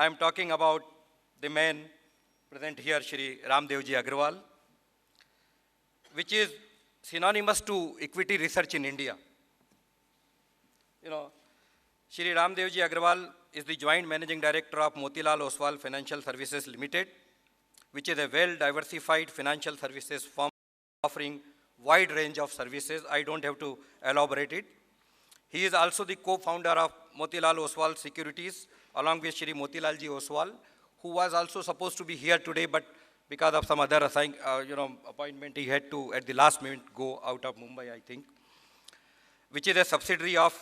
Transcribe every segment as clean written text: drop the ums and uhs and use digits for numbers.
I am talking about the man present here, Shri Ramdevji Agrawal, which is synonymous to equity research in India. You know, Shri Ramdevji Agrawal is the Joint Managing Director of Motilal Oswal Financial Services Limited, which is a well-diversified financial services firm offering wide range of services. I don't have to elaborate it. He is also the co-founder of Motilal Oswal Securities, along with Shri Motilalji Oswal, who was also supposed to be here today, but because of some other appointment, he had to, at the last minute, go out of Mumbai, I think, which is a subsidiary of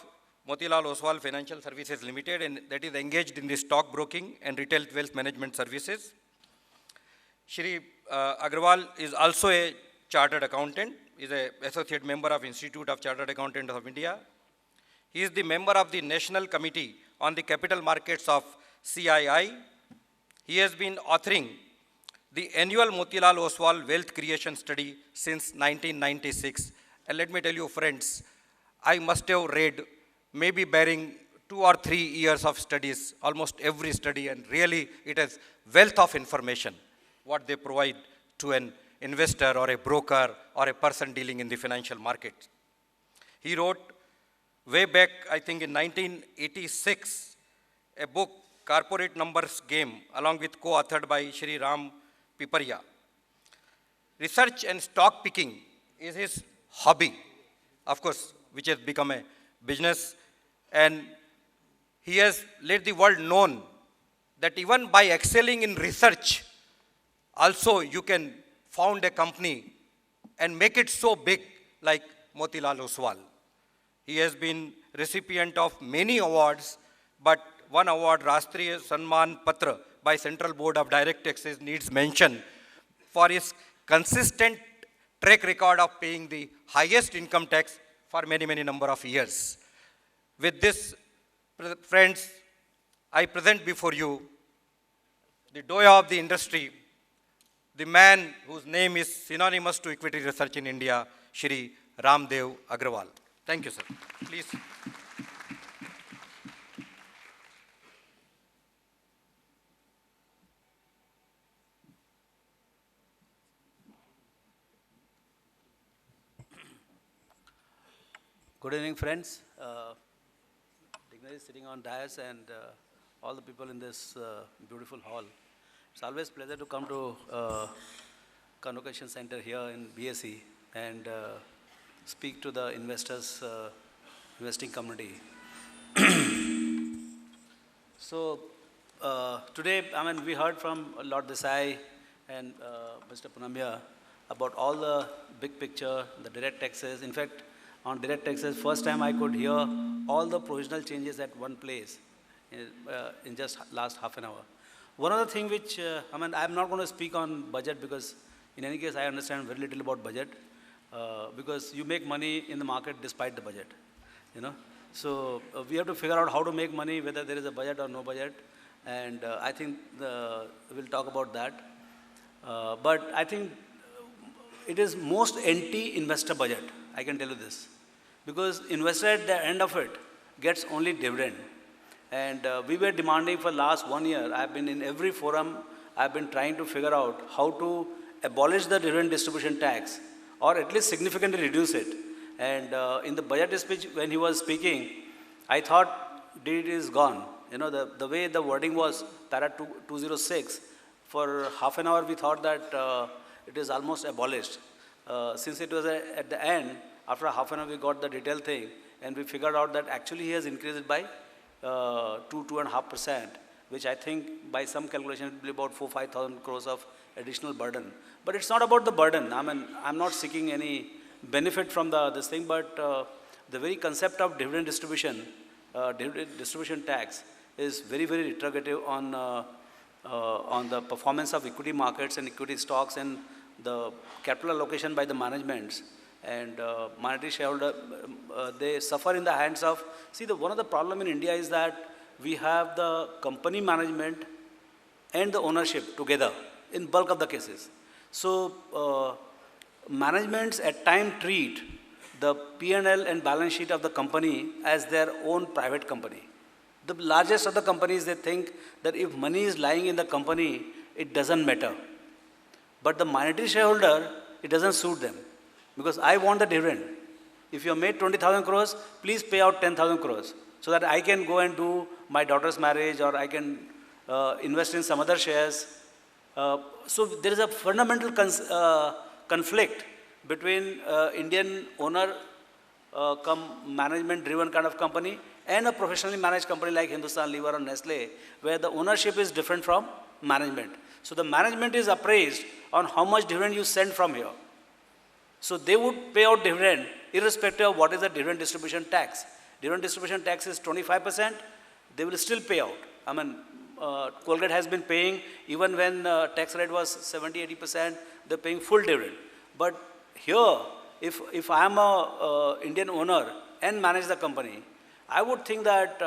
Motilal Oswal Financial Services Limited, and that is engaged in the stock broking and retail wealth management services. Shri Agrawal is also a chartered accountant. He is an associate member of Institute of Chartered Accountants of India. He is the member of the National Committee on the Capital Markets of CII. He has been authoring the annual Motilal Oswal Wealth Creation Study since 1996. And let me tell you, friends, I must have read, maybe bearing 2 or 3 years of studies, almost every study, and really it is wealth of information, what they provide to an investor or a broker or a person dealing in the financial market. He wrote way back, I think in 1986, a book, Corporate Numbers Game, along with co-authored by Shri Ram Piparia. Research and stock picking is his hobby, of course, which has become a business, and he has let the world know that even by excelling in research, also you can found a company and make it so big like Motilal Oswal. He has been recipient of many awards, but one award, Rashtriya Samman Patra by Central Board of Direct Taxes, needs mention for his consistent track record of paying the highest income tax for many, many number of years. With this, friends, I present before you the doya of the industry, the man whose name is synonymous to equity research in India, Shri Ramdev Agrawal. Thank you, sir. Please. Good evening, friends. Dignitaries sitting on dais and all the people in this beautiful hall. It's always a pleasure to come to Convocation Center here in BSE and speak to the investors, investing community. So today, we heard from Lord Desai and Mr. Punamia about all the big picture, the direct taxes. In fact, on direct taxes, first time I could hear all the provisional changes at one place in just last half an hour. One other thing which, I'm not going to speak on budget because in any case I understand very little about budget because you make money in the market despite the budget, So we have to figure out how to make money whether there is a budget or no budget, and I think we'll talk about that. But I think it is most anti-investor budget, I can tell you this, because investor at the end of it gets only dividend. And we were demanding for last 1 year, I've been in every forum, I've been trying to figure out how to abolish the dividend distribution tax or at least significantly reduce it. And in the budget speech when he was speaking, I thought it is gone. The way the wording was, para 206, for half an hour we thought that it is almost abolished. Since it was at the end, after half an hour we got the detailed thing and we figured out that actually he has increased it by 2.5%, which I think by some calculation it will be about 4,000-5,000 crores of additional burden. But it's not about the burden. I'm not seeking any benefit from this thing, but the very concept of dividend distribution tax is very, very interrogative on the performance of equity markets and equity stocks and the capital allocation by the managements. And minority shareholder, they suffer in the hands of, one of the problem in India is that we have the company management and the ownership together in bulk of the cases. So managements at times treat the P&L and balance sheet of the company as their own private company. The largest of the companies, they think that if money is lying in the company, it doesn't matter. But the minority shareholder, it doesn't suit them. Because I want the dividend. If you have made 20,000 crores, please pay out 10,000 crores. So that I can go and do my daughter's marriage, or I can invest in some other shares. So there is a fundamental conflict between Indian owner management driven kind of company and a professionally managed company like Hindustan Lever or Nestle, where the ownership is different from management. So the management is appraised on how much dividend you send from here. So they would pay out dividend irrespective of what is the dividend distribution tax. Dividend distribution tax is 25%, they will still pay out. I mean, Colgate has been paying, even when tax rate was 70-80%, they're paying full dividend. But here, if I am a Indian owner and manage the company, I would think that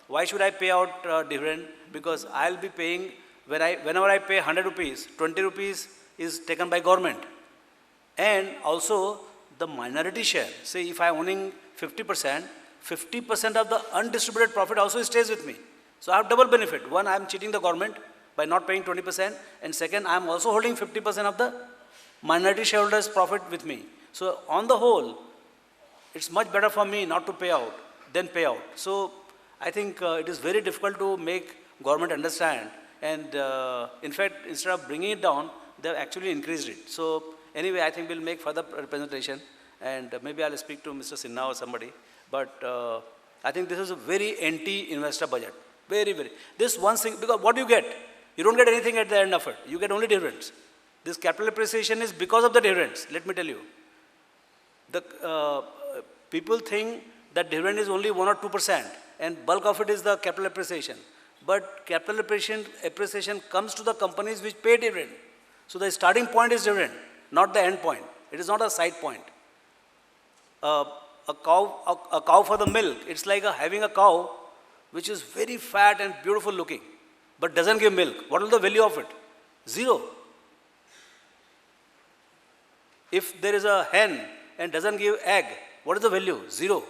why should I pay out dividend? Because I'll be paying, whenever I pay 100 rupees, 20 rupees is taken by government. And also the minority share, say if I'm owning 50%, 50% of the undistributed profit also stays with me. So I have double benefit. One, I'm cheating the government by not paying 20%. And second, I'm also holding 50% of the minority shareholders' profit with me. So on the whole, it's much better for me not to pay out than pay out. So I think it is very difficult to make government understand. And in fact, instead of bringing it down, they've actually increased it. So anyway, I think we'll make further representation. And maybe I'll speak to Mr. Sinha or somebody. But I think this is a very anti-investor budget. Very, very. This one thing, because what do you get? You don't get anything at the end of it. You get only dividends. This capital appreciation is because of the dividends, let me tell you. The people think that dividend is only 1 or 2%, and bulk of it is the capital appreciation. But capital appreciation comes to the companies which pay dividend. So the starting point is dividend, not the end point. It is not a side point. A cow for the milk, it's like having a cow which is very fat and beautiful looking, but doesn't give milk. What is the value of it? Zero. If there is a hen and doesn't give egg, what is the value? Zero.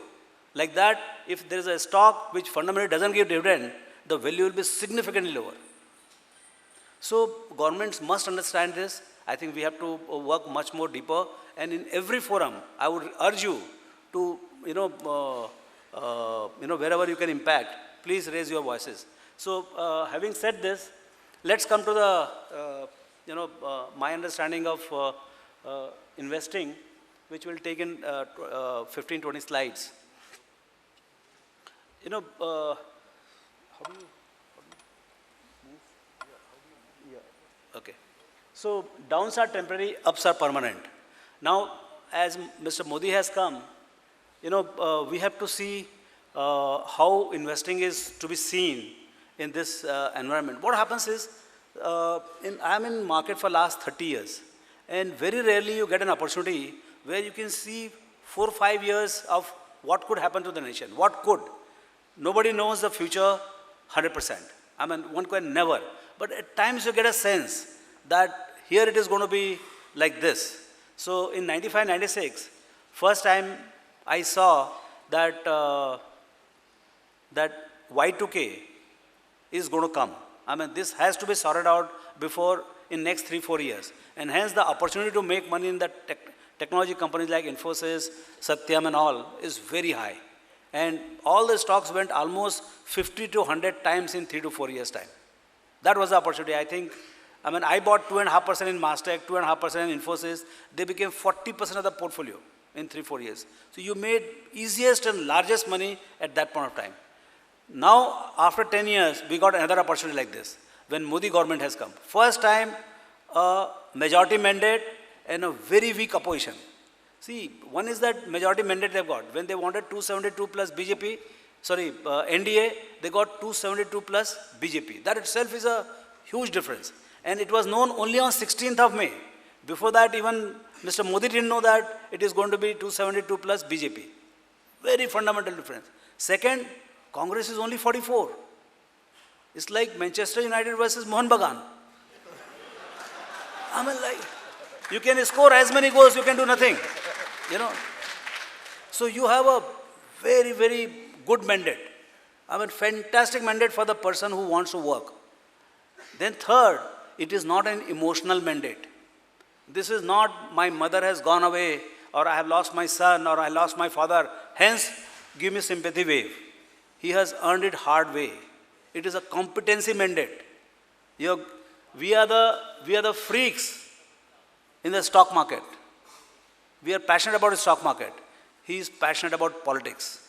Like that, if there is a stock which fundamentally doesn't give dividend, the value will be significantly lower. So governments must understand this. I think we have to work much more deeper. And in every forum, I would urge you to, wherever you can impact, please raise your voices. So having said this, let's come to the, my understanding of investing, which will take in 15-20 slides. How do you move? Yeah. Okay. So downs are temporary, ups are permanent. Now, as Mr. Modi has come, we have to see how investing is to be seen in this environment. What happens is, I'm in market for last 30 years, and very rarely you get an opportunity where you can see 4 or 5 years of what could happen to the nation. What could? Nobody knows the future 100%. I mean, one can never. But at times you get a sense that here it is going to be like this. So in 95, 96, first time I saw that that Y2K is going to come. I mean, this has to be sorted out before in next 3-4 years. And hence the opportunity to make money in the technology companies like Infosys, Satyam and all is very high. And all the stocks went almost 50 to 100 times in 3 to 4 years time. That was the opportunity. I bought 2.5% in Mastech, 2.5% in Infosys. They became 40% of the portfolio in 3-4 years. So you made easiest and largest money at that point of time. Now, after 10 years, we got another opportunity like this, when Modi government has come. First time, a majority mandate and a very weak opposition. See, one is that majority mandate they've got. When they wanted 272 plus BJP, NDA, they got 272 plus BJP. That itself is a huge difference. And it was known only on 16th of May. Before that, even Mr. Modi didn't know that it is going to be 272 plus BJP. Very fundamental difference. Second, Congress is only 44. It's like Manchester United versus Mohun Bagan. You can score as many goals, you can do nothing. So you have a very, very good mandate. I mean, fantastic mandate for the person who wants to work. Then third, it is not an emotional mandate. This is not my mother has gone away, or I have lost my son, or I lost my father, hence give me sympathy wave. He has earned it hard way. It is a competency mandate. We are the freaks in the stock market. We are passionate about the stock market. He is passionate about politics.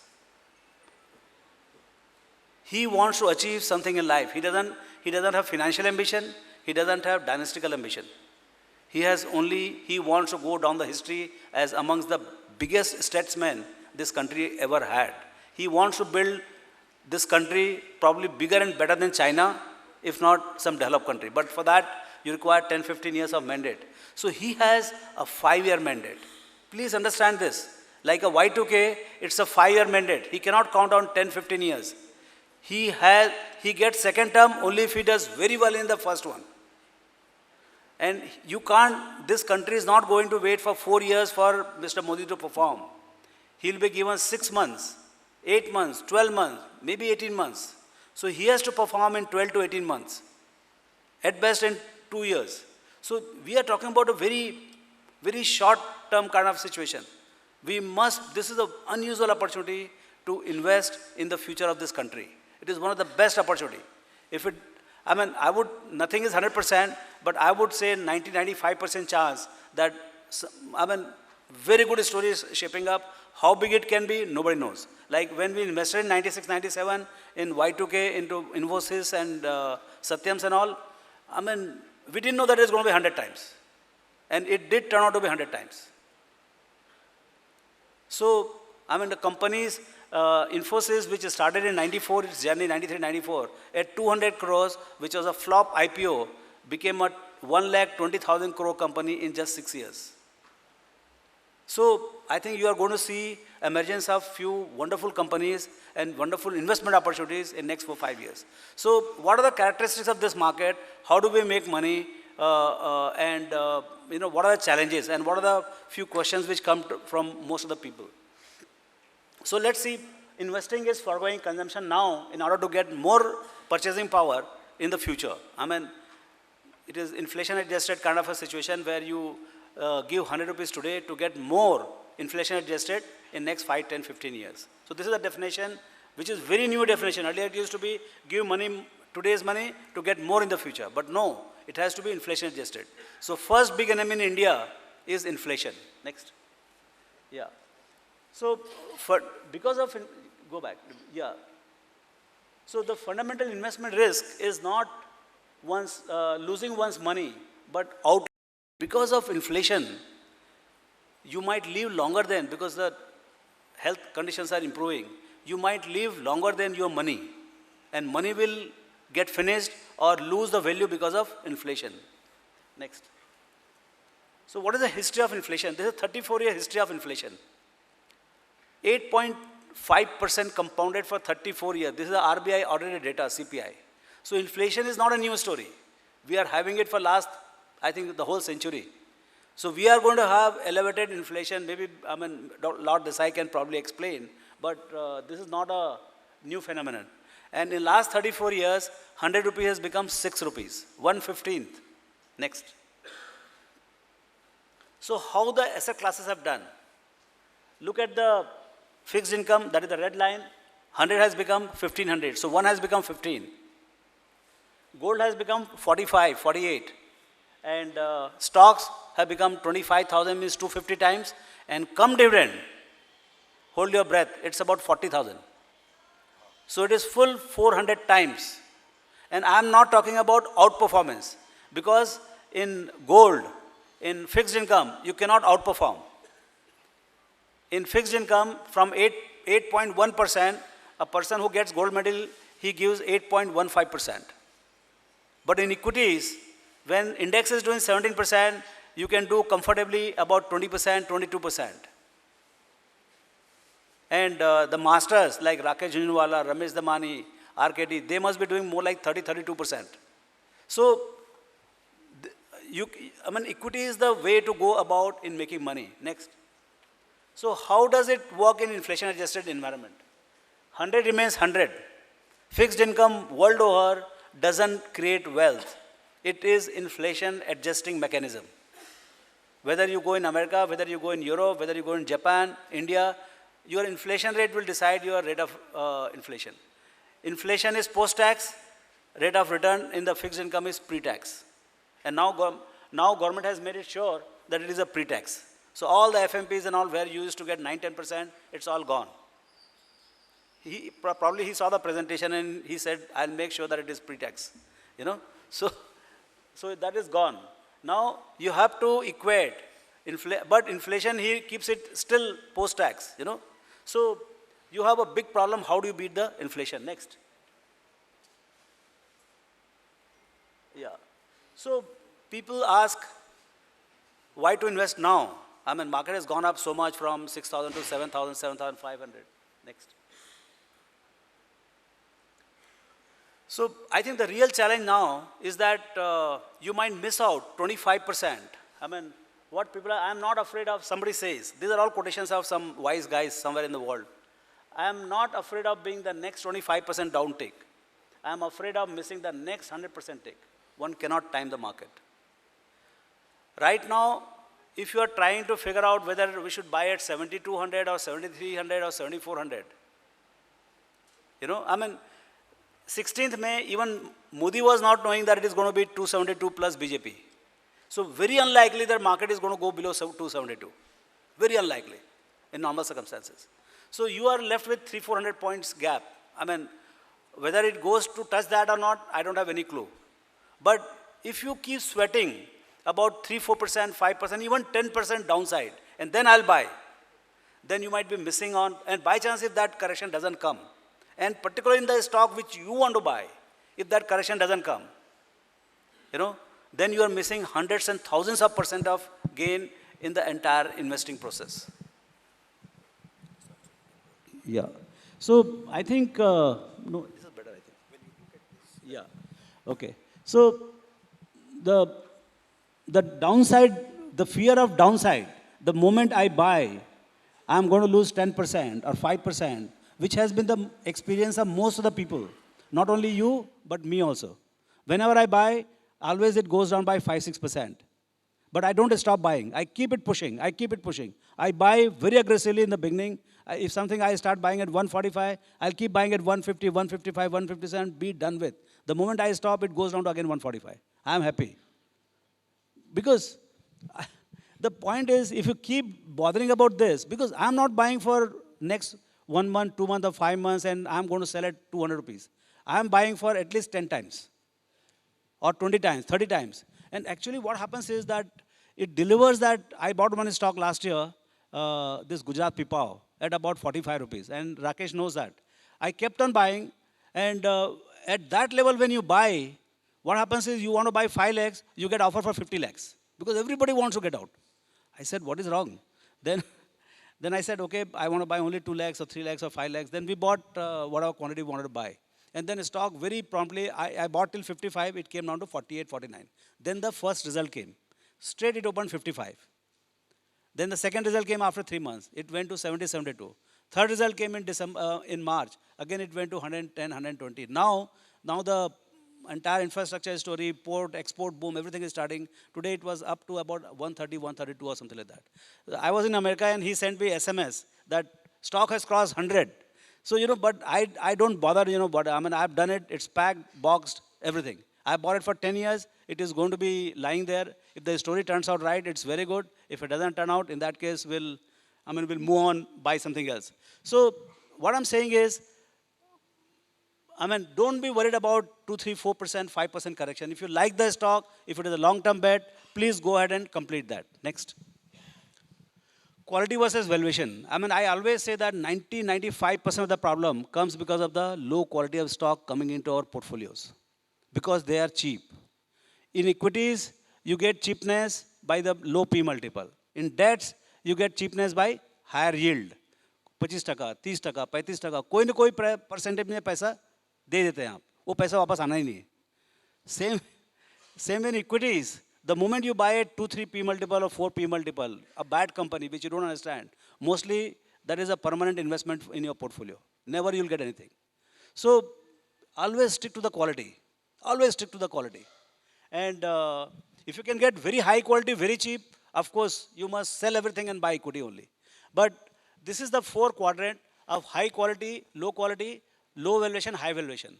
He wants to achieve something in life. He doesn't have financial ambition. He doesn't have dynastical ambition. He wants to go down the history as amongst the biggest statesmen this country ever had. He wants to build this country probably bigger and better than China, if not some developed country. But for that, you require 10, 15 years of mandate. So he has a 5-year mandate. Please understand this. Like a Y2K, it's a 5-year mandate. He cannot count on 10, 15 years. He gets second term only if he does very well in the first one. And you can't, this country is not going to wait for 4 years for Mr. Modi to perform. He'll be given 6 months, 8 months, 12 months, maybe 18 months. So he has to perform in 12 to 18 months, at best in 2 years. So we are talking about a very, very short-term kind of situation. This is an unusual opportunity to invest in the future of this country. It is one of the best opportunity. Nothing is 100%, but I would say 90-95% chance that, very good story is shaping up. How big it can be, nobody knows. Like when we invested in 96, 97 in Y2K into Infosys and Satyams and all, we didn't know that it was going to be 100 times. And it did turn out to be 100 times. So, the companies, Infosys, which started in 94, its journey 93, 94, at 200 crores, which was a flop IPO, became a 1,20,000 crore company in just 6 years. So, I think you are going to see emergence of few wonderful companies and wonderful investment opportunities in next 4-5 years. So, what are the characteristics of this market? How do we make money? What are the challenges? And what are the few questions which come from most of the people? So let's see, investing is foregoing consumption now in order to get more purchasing power in the future. It is inflation-adjusted kind of a situation where you give 100 rupees today to get more inflation-adjusted in next 5, 10, 15 years. So this is a definition which is very new definition. Earlier it used to be give money, today's money to get more in the future. But no, it has to be inflation-adjusted. So first big enemy in India is inflation. Next. Yeah. So, So the fundamental investment risk is not losing one's money, but because of inflation, you might live longer than, because the health conditions are improving, you might live longer than your money, and money will get finished or lose the value because of inflation. Next. So what is the history of inflation? This is a 34-year history of inflation. 8.5% compounded for 34 years. This is the RBI audited data, CPI. So inflation is not a new story. We are having it for last, I think, the whole century. So we are going to have elevated inflation. Maybe, Lord Desai can probably explain, but this is not a new phenomenon. And in last 34 years, 100 rupees has become 6 rupees, 1/15th. Next. So how the asset classes have done? Look at the fixed income, that is the red line. 100 has become 1500. So 1 has become 15. Gold has become 45, 48. And stocks have become 25,000, means 250 times. And come dividend, hold your breath, it's about 40,000. So it is full 400 times. And I am not talking about outperformance, because in gold, in fixed income, you cannot outperform. In fixed income, from 8.1%, a person who gets gold medal, he gives 8.15%. But in equities, when index is doing 17%, you can do comfortably about 20%, 22%. And the masters like Rakesh Jhunjhunwala, Ramesh Damani, RKT, they must be doing more like 30, 32%. So, equity is the way to go about in making money. Next. So how does it work in inflation-adjusted environment? 100 remains 100. Fixed income world over doesn't create wealth. It is inflation adjusting mechanism. Whether you go in America, whether you go in Europe, whether you go in Japan, India, your inflation rate will decide your rate of inflation. Inflation is post-tax, rate of return in the fixed income is pre-tax. And now government has made it sure that it is a pre-tax. So all the FMPs and all where you used to get 9-10%, it's all gone. Probably he saw the presentation and he said, I'll make sure that it is pre-tax. You know, so that is gone. Now you have to equate, but inflation he keeps it still post-tax, you know. So you have a big problem, how do you beat the inflation? Next. Yeah. So people ask, why to invest now? I mean, market has gone up so much from 6,000 to 7,000, 7,500. Next. So I think the real challenge now is that you might miss out 25%. I mean, what people are, I'm not afraid of, somebody says, these are all quotations of some wise guys somewhere in the world. I am not afraid of being the next 25% down take. I am afraid of missing the next 100% take. One cannot time the market. Right now, if you are trying to figure out whether we should buy at 7,200 or 7,300 or 7,400, you know, I mean, 16th May, even Modi was not knowing that it is going to be 272 plus BJP. So very unlikely that market is going to go below 272. Very unlikely in normal circumstances. So you are left with 300-400 points gap. I mean, whether it goes to touch that or not, I don't have any clue. But if you keep sweating about 3-4%, 5%, even 10% downside, and then I'll buy, then you might be missing on, and by chance if that correction doesn't come, and particularly in the stock which you want to buy, if that correction doesn't come, you know, then you are missing hundreds and thousands of % of gain in the entire investing process. Yeah. So I think, no, this is better, I think. When you look at this. Yeah. Okay. So the downside, the fear of downside, the moment I buy, I'm going to lose 10% or 5%, which has been the experience of most of the people. Not only you, but me also. Whenever I buy, always it goes down by 5-6%. But I don't stop buying. I keep it pushing. I keep it pushing. I buy very aggressively in the beginning. If something I start buying at 145, I'll keep buying at 150, 155, 157, be done with. The moment I stop, it goes down to again 145. I'm happy. Because the point is, if you keep bothering about this, because I'm not buying for next 1 month, 2 months, or 5 months, and I'm going to sell at 200 rupees. I'm buying for at least 10 times, or 20 times, 30 times. And actually what happens is that it delivers that. I bought one stock last year, this Gujarat Pipavav, at about 45 rupees. And Rakesh knows that. I kept on buying, and at that level when you buy, what happens is you want to buy 5 lakhs, you get offer for 50 lakhs. Because everybody wants to get out. I said, what is wrong? Then I said, okay, I want to buy only 2 lakhs or 3 lakhs or 5 lakhs. Then we bought whatever quantity we wanted to buy. And then stock very promptly, I bought till 55, it came down to 48, 49. Then the first result came. Straight it opened 55. Then the second result came after 3 months. It went to 70, 72. Third result came in March. Again, it went to 110, 120. Now the entire infrastructure story, port, export boom, everything is starting. Today it was up to about 130, 132 or something like that. I was in America and he sent me SMS that stock has crossed 100. So, you know, but I don't bother, you know, but I mean, I've done it. It's packed, boxed, everything. I bought it for 10 years. It is going to be lying there. If the story turns out right, it's very good. If it doesn't turn out, in that case, we'll move on, buy something else. So what I'm saying is, don't be worried about 2, 3, 4%, 5% correction. If you like the stock, if it is a long-term bet, please go ahead and complete that. Next. Quality versus valuation. I always say that 90-95% of the problem comes because of the low quality of stock coming into our portfolios. Because they are cheap. In equities, you get cheapness by the low P multiple. In debts, you get cheapness by higher yield. 25%, 30%, 35%, कोई न कोई percentage में पैसा दे देते हैं आप. वो पैसा वापस आना ही नहीं. Same in equities. The moment you buy a 2-3 P multiple or 4 P multiple, a bad company which you don't understand, mostly that is a permanent investment in your portfolio. Never you'll get anything. So always stick to the quality. Always stick to the quality. And if you can get very high quality, very cheap, of course, you must sell everything and buy equity only. But this is the four quadrant of high quality, low valuation, high valuation.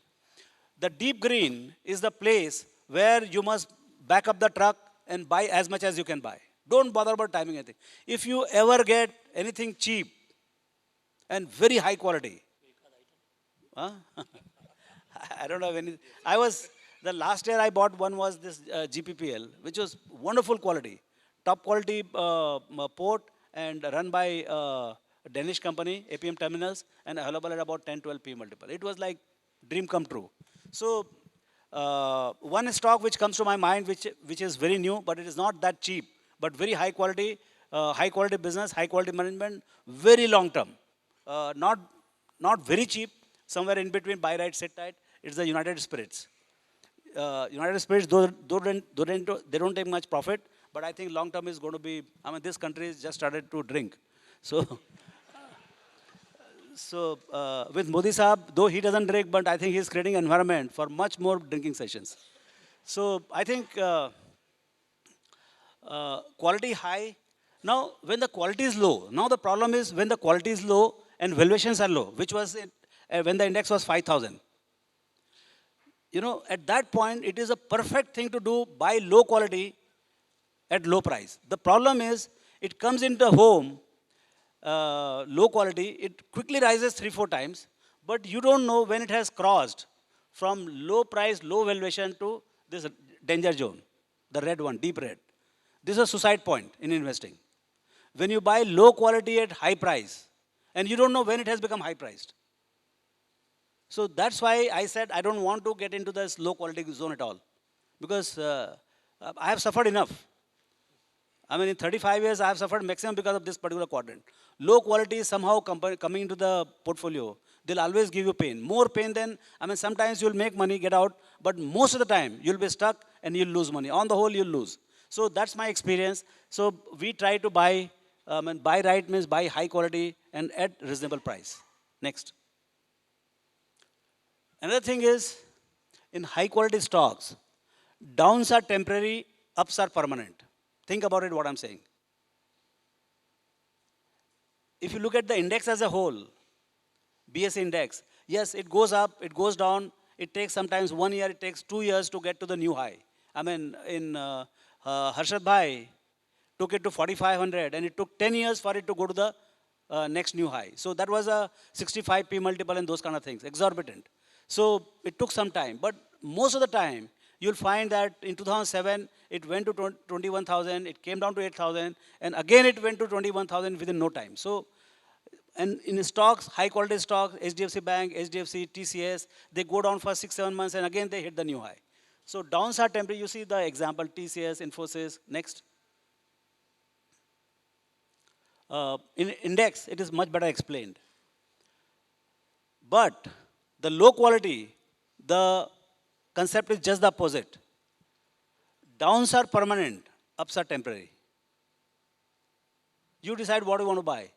The deep green is the place where you must back up the truck and buy as much as you can buy. Don't bother about timing anything. If you ever get anything cheap and very high quality, huh? I don't have any. The last year I bought one was this GPPL, which was wonderful quality, top quality port and run by a Danish company, APM Terminals, and available at about 10, 12 P multiple. It was like dream come true. So one stock which comes to my mind, which is very new, but it is not that cheap, but very high quality business, high quality management, very long term. Not very cheap, somewhere in between buy right, sit tight. It's the United Spirits. United Spirits, they don't take much profit, but I think long term is going to be, I mean, this country has just started to drink. So, with Modi Saab, though he doesn't drink, but I think he's creating an environment for much more drinking sessions. So I think quality high. Now, when the quality is low, now the problem is when the quality is low and valuations are low, which was when the index was 5,000. You know, at that point, it is a perfect thing to do, buy low quality at low price. The problem is, it comes into home, low quality, it quickly rises 3-4 times, but you don't know when it has crossed from low price, low valuation to this danger zone, the red one, deep red. This is a suicide point in investing. When you buy low quality at high price, and you don't know when it has become high priced. So that's why I said I don't want to get into this low quality zone at all. Because I have suffered enough. I mean, in 35 years, I have suffered maximum because of this particular quadrant. Low quality is somehow coming into the portfolio. They'll always give you pain. More pain than, I mean, sometimes you'll make money, get out, but most of the time, you'll be stuck and you'll lose money. On the whole, you'll lose. So that's my experience. So we try to buy, and buy right means buy high quality and at reasonable price. Next. Another thing is, in high quality stocks, downs are temporary, ups are permanent. Think about it, what I'm saying. If you look at the index as a whole, BSE index, yes, it goes up, it goes down, it takes sometimes 1 year, it takes 2 years to get to the new high. I mean, in Harshad Bhai took it to 4,500 and it took 10 years for it to go to the next new high. So that was a 65 P multiple and those kind of things, exorbitant. So it took some time, but most of the time, you'll find that in 2007, it went to 21,000, it came down to 8,000, and again it went to 21,000 within no time. So, and in stocks, high quality stocks, HDFC Bank, HDFC, TCS, they go down for 6-7 months and again they hit the new high. So downs are temporary. You see the example, TCS, Infosys, next. In index, it is much better explained. But the low quality, the concept is just the opposite. Downs are permanent, ups are temporary. You decide what you want to buy.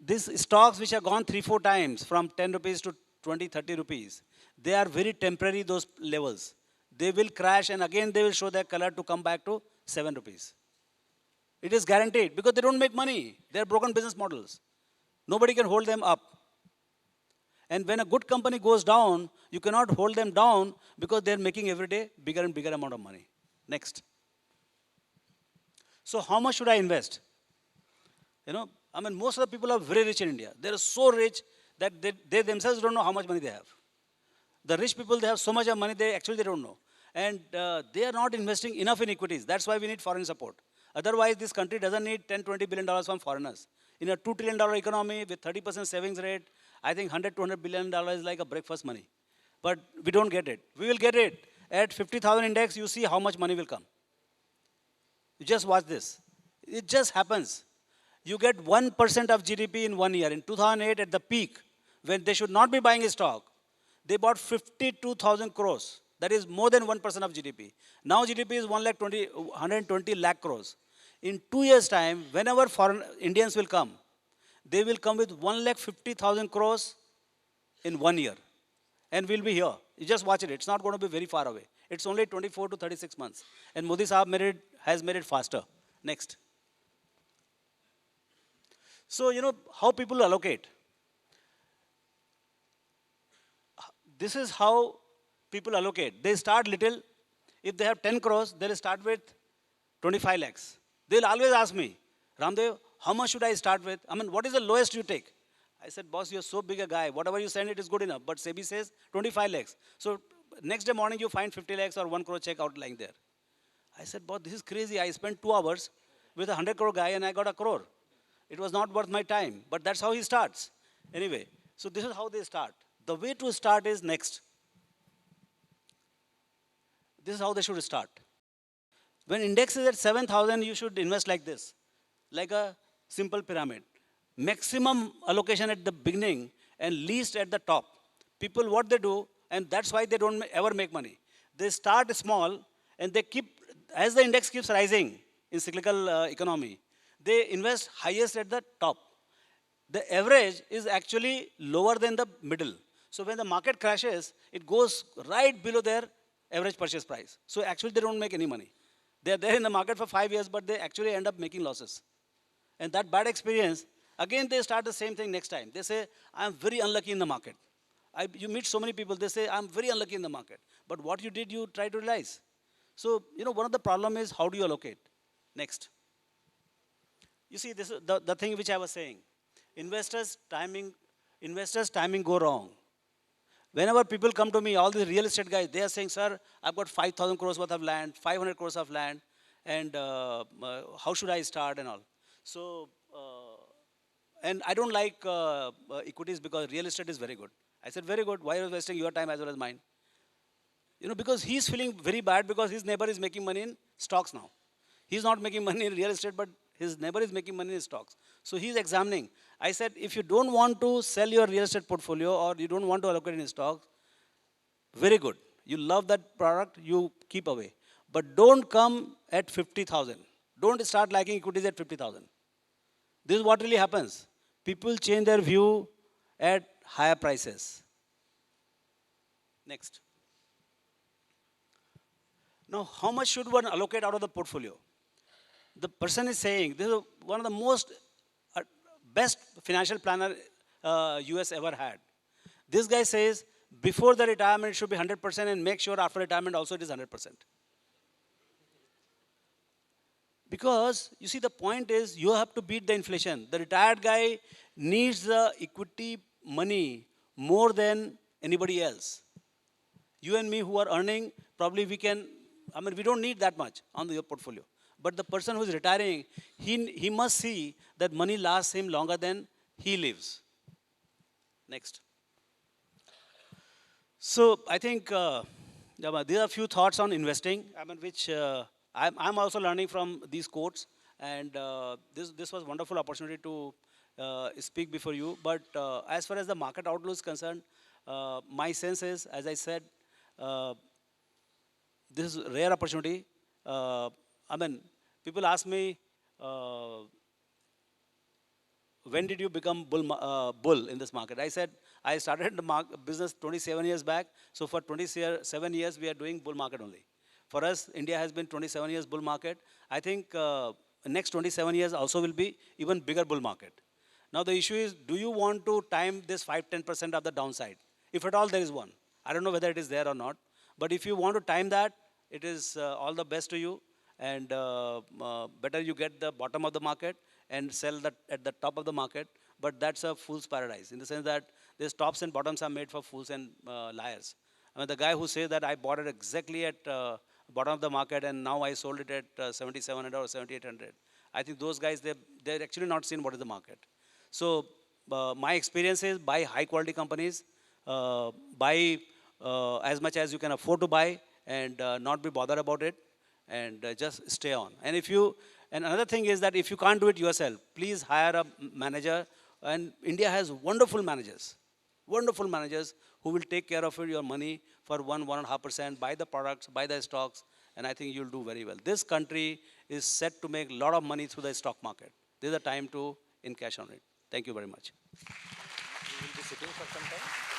These stocks which have gone 3-4 times from 10 rupees to 20, 30 rupees, they are very temporary, those levels. They will crash and again they will show their color to come back to 7 rupees. It is guaranteed because they don't make money. They are broken business models. Nobody can hold them up. And when a good company goes down, you cannot hold them down because they're making every day bigger and bigger amount of money. Next. So how much should I invest? You know, I mean, most of the people are very rich in India. They're so rich that they themselves don't know how much money they have. The rich people, they have so much of money, they don't know. And they are not investing enough in equities. That's why we need foreign support. Otherwise, this country doesn't need $10, $20 billion from foreigners. In a $2 trillion economy with 30% savings rate, I think $100, $200 billion is like a breakfast money. But we don't get it. We will get it. At 50,000 index, you see how much money will come. You just watch this. It just happens. You get 1% of GDP in 1 year. In 2008, at the peak, when they should not be buying a stock, they bought 52,000 crores. That is more than 1% of GDP. Now GDP is 120 lakh crores. In 2 years' time, whenever foreign Indians will come, they will come with 1,50,000 crores in 1 year. And we'll be here. You just watch it. It's not going to be very far away. It's only 24 to 36 months. And Modi Sahab has made it faster. Next. So, how people allocate. This is how people allocate. They start little. If they have 10 crores, they'll start with 25 lakhs. They'll always ask me, Ramdev, how much should I start with? I mean, what is the lowest you take? I said, boss, you're so big a guy. Whatever you send, it is good enough. But SEBI says 25 lakhs. So next day morning, you find 50 lakhs or 1 crore check out lying there. I said, boss, this is crazy. I spent 2 hours with a 100 crore guy and I got a crore. It was not worth my time. But that's how he starts. Anyway, so this is how they start. The way to start is next. This is how they should start. When index is at 7,000, you should invest like this, like a simple pyramid. Maximum allocation at the beginning and least at the top. People, what they do, and that's why they don't ever make money. They start small and they keep, as the index keeps rising in cyclical economy, they invest highest at the top. The average is actually lower than the middle. So when the market crashes, it goes right below their average purchase price. So actually they don't make any money. They're there in the market for 5 years, but they actually end up making losses. And that bad experience, again they start the same thing next time. They say, I'm very unlucky in the market. You meet so many people, they say, I'm very unlucky in the market. But what you did, you try to realize. So, one of the problem is how do you allocate? Next. You see, this is the thing which I was saying. Investors timing go wrong. Whenever people come to me, all these real estate guys, they are saying, sir, I've got 5,000 crores worth of land, 500 crores of land, and how should I start and all. So, and I don't like equities because real estate is very good. I said, very good. Why are you wasting your time as well as mine? Because he's feeling very bad because his neighbor is making money in stocks now. He's not making money in real estate, but his neighbor is making money in stocks. So he's examining. I said, if you don't want to sell your real estate portfolio or you don't want to allocate in stocks, very good. You love that product, you keep away. But don't come at 50,000. Don't start liking equities at 50,000. This is what really happens. People change their view at higher prices. Next. Now, how much should one allocate out of the portfolio? The person is saying, this is one of the most best financial planner US ever had. This guy says, before the retirement it should be 100% and make sure after retirement also it is 100%. Because, you see, the point is you have to beat the inflation. The retired guy needs the equity money more than anybody else. You and me who are earning, probably we don't need that much on your portfolio. But the person who is retiring, he must see that money lasts him longer than he lives. Next. So I think there are a few thoughts on investing, which I'm also learning from these quotes. And this was a wonderful opportunity to speak before you. But as far as the market outlook is concerned, my sense is, as I said, this is a rare opportunity. People ask me, when did you become bull in this market? I said, I started the business 27 years back. So for 27 years, we are doing bull market only. For us, India has been 27 years bull market. I think next 27 years also will be even bigger bull market. Now the issue is, do you want to time this 5-10% of the downside? If at all there is one. I don't know whether it is there or not. But if you want to time that, it is all the best to you. And better you get the bottom of the market and sell that at the top of the market. But that's a fool's paradise in the sense that these tops and bottoms are made for fools and liars. The guy who says that I bought it exactly at bottom of the market and now I sold it at 7,700 or 7,800. I think those guys, they're actually not seen what is the market. So my experience is buy high quality companies, buy as much as you can afford to buy and not be bothered about it. And just stay on. And another thing is that if you can't do it yourself, please hire a manager. And India has wonderful managers who will take care of your money for 1.5%, buy the products, buy the stocks, and I think you'll do very well. This country is set to make a lot of money through the stock market. This is the time to encash on it. Thank you very much. We will be sitting for some time.